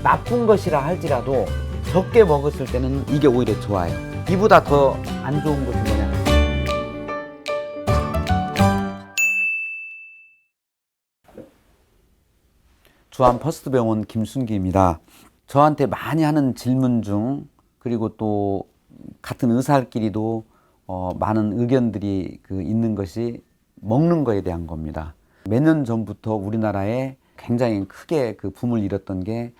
나쁜 것이라 할지라도 적게 먹었을 때는 이게 오히려 좋아요. 이보다 더 안 좋은 것은 뭐냐? 주한 퍼스트병원 김순기입니다. 저한테 많이 하는 질문 중, 그리고 또 같은 의사끼리도 많은 의견들이 있는 것이 먹는 거에 대한 겁니다. 몇 년 전부터 우리나라에 굉장히 크게 붐을 일었던 게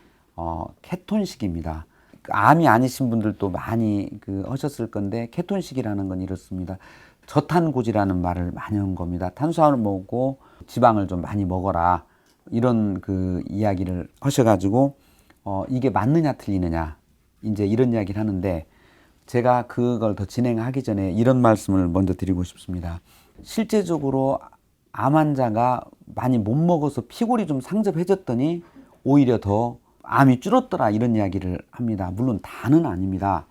케톤식입니다. 암이 아니신 분들도 많이 하셨을 건데, 케톤식이라는 건 이렇습니다. 저탄고지라는 말을 많이 한 겁니다. 탄수화물 먹고 지방을 좀 많이 먹어라, 이런 이야기를 하셔가지고 이게 맞느냐 틀리느냐 이제 이런 이야기를 하는데, 제가 그걸 더 진행하기 전에 이런 말씀을 먼저 드리고 싶습니다. 실제적으로 암 환자가 많이 못 먹어서 피골이 좀 상접해졌더니 오히려 더 암이 줄었더라, 이런 이야기를 합니다. 물론 다는 아닙니다.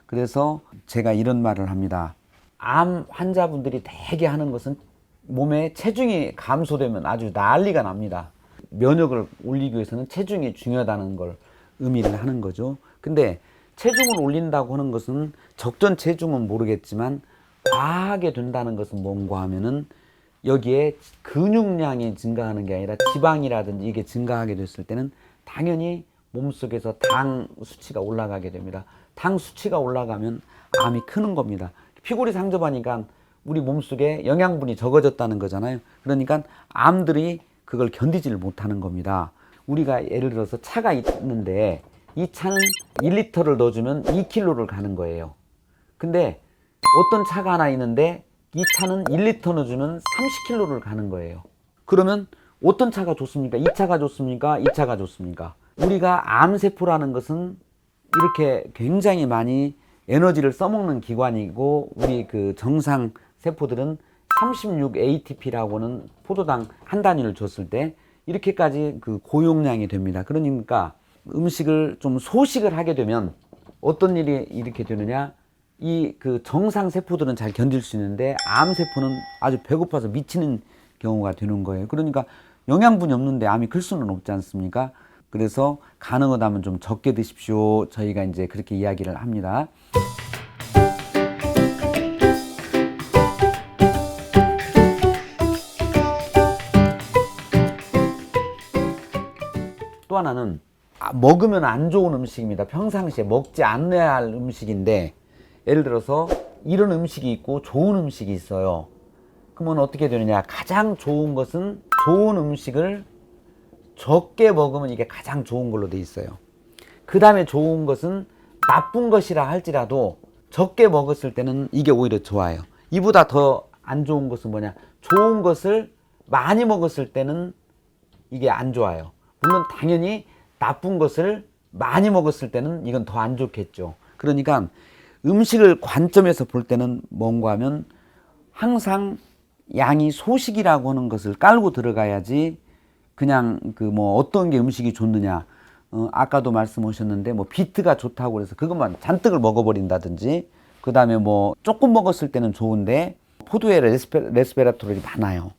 그래서 제가 이런 말을 합니다. 암 환자분들이 대개 하는 것은 몸에 체중이 감소되면 아주 난리가 납니다. 면역을 올리기 위해서는 체중이 중요하다는 걸 의미를 하는 거죠. 근데 체중을 올린다고 하는 것은 적정 체중은 모르겠지만 과하게 된다는 것은 뭔가 하면은 여기에 근육량이 증가하는 게 아니라 지방이라든지 이게 증가하게 됐을 때는 당연히 몸속에서 당 수치가 올라가게 됩니다. 당 수치가 올라가면 암이 크는 겁니다. 피골이 상접하니까 우리 몸속에 영양분이 적어졌다는 거잖아요. 그러니까 암들이 그걸 견디지를 못하는 겁니다. 우리가 예를 들어서 차가 있는데 이 차는 1리터를 넣어주면 2km를 가는 거예요. 근데 어떤 차가 하나 있는데 이 차는 1리터 넣어주면 30km를 가는 거예요. 그러면 어떤 차가 좋습니까? 이 차가 좋습니까? 이 차가 좋습니까? 우리가 암세포라는 것은 이렇게 굉장히 많이 에너지를 써먹는 기관이고, 우리 정상 세포들은 36 ATP라고는 포도당 한 단위를 줬을 때 이렇게까지 고용량이 됩니다. 그러니까 음식을 좀 소식을 하게 되면 어떤 일이 이렇게 되느냐, 이 정상 세포들은 잘 견딜 수 있는데 암 세포는 아주 배고파서 미치는 경우가 되는 거예요. 그러니까 영양분이 없는데 암이 클 수는 없지 않습니까? 그래서 가능하다면 좀 적게 드십시오. 저희가 이제 그렇게 이야기를 합니다. 또 하나는 먹으면 안 좋은 음식입니다. 평상시에 먹지 않아야 할 음식인데, 예를 들어서 이런 음식이 있고 좋은 음식이 있어요. 그러면 어떻게 되느냐, 가장 좋은 것은 좋은 음식을 적게 먹으면 이게 가장 좋은 걸로 돼 있어요. 그 다음에 좋은 것은 나쁜 것이라 할지라도 적게 먹었을 때는 이게 오히려 좋아요. 이보다 더 안 좋은 것은 뭐냐, 좋은 것을 많이 먹었을 때는 이게 안 좋아요. 물론 당연히 나쁜 것을 많이 먹었을 때는 이건 더 안 좋겠죠. 그러니까 음식을 관점에서 볼 때는 뭔가 하면 항상 양이 소식이라고 하는 것을 깔고 들어가야지, 그냥 어떤 게 음식이 좋느냐, 아까도 말씀하셨는데 비트가 좋다고 해서 그것만 잔뜩을 먹어버린다든지, 그 다음에 조금 먹었을 때는 좋은데 포도에 레스베라트롤이 많아요.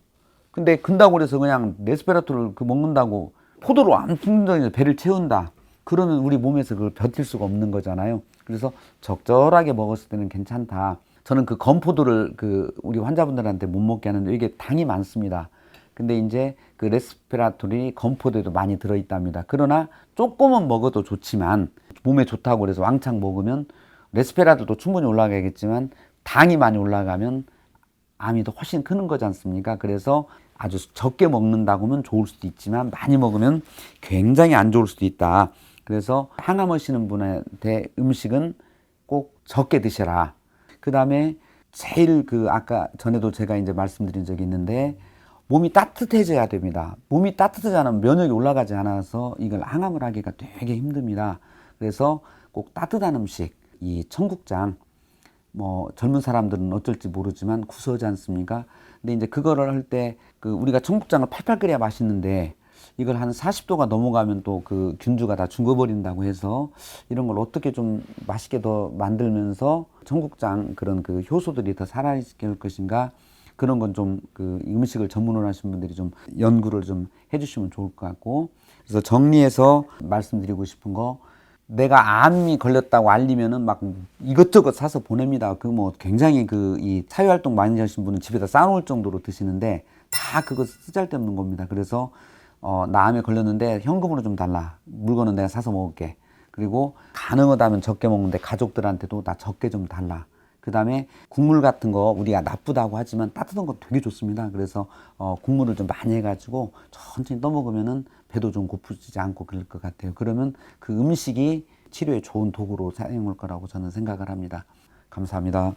근데 근다고 그래서 그냥 레스베라트롤을 먹는다고 포도로 암풍덩이에서 배를 채운다, 그러면 우리 몸에서 그걸 버틸 수가 없는 거잖아요. 그래서 적절하게 먹었을 때는 괜찮다. 저는 건포도를 우리 환자분들한테 못 먹게 하는데 이게 당이 많습니다. 근데 이제 레스베라톨이 건포도에도 많이 들어있답니다. 그러나 조금은 먹어도 좋지만, 몸에 좋다고 그래서 왕창 먹으면 레스베라톨도 충분히 올라가겠지만 당이 많이 올라가면 암이 더 훨씬 크는 거지 않습니까? 그래서 아주 적게 먹는다고 하면 좋을 수도 있지만 많이 먹으면 굉장히 안 좋을 수도 있다. 그래서 항암하시는 분한테 음식은 꼭 적게 드셔라. 그 다음에 제일 아까 전에도 제가 이제 말씀드린 적이 있는데, 몸이 따뜻해져야 됩니다. 몸이 따뜻하지 않으면 면역이 올라가지 않아서 이걸 항암을 하기가 되게 힘듭니다. 그래서 꼭 따뜻한 음식, 이 청국장, 젊은 사람들은 어쩔지 모르지만 구수하지 않습니까? 근데 이제 그거를 할 때 우리가 청국장을 팔팔 끓여야 맛있는데 이걸 한 40도가 넘어가면 또 균주가 다 죽어버린다고 해서, 이런 걸 어떻게 좀 맛있게 더 만들면서 청국장 그런 효소들이 더 살아있을 것인가, 그런 건 좀 음식을 전문으로 하신 분들이 좀 연구를 좀 해주시면 좋을 것 같고, 그래서 정리해서 말씀드리고 싶은 거, 내가 암이 걸렸다고 알리면은 막 이것저것 사서 보냅니다. 그 뭐 굉장히 그 이 사회활동 많이 하신 분은 집에다 쌓아놓을 정도로 드시는데 다 그거 쓰잘데없는 겁니다. 그래서 나 암에 걸렸는데 현금으로 좀 달라. 물건은 내가 사서 먹을게. 그리고 가능하다면 적게 먹는데 가족들한테도 나 적게 좀 달라. 그 다음에 국물 같은 거 우리가 나쁘다고 하지만 따뜻한 거 되게 좋습니다. 그래서 국물을 좀 많이 해가지고 천천히 떠먹으면은 배도 좀 고프지 않고 그럴 것 같아요. 그러면 그 음식이 치료에 좋은 도구로 사용할 거라고 저는 생각을 합니다. 감사합니다.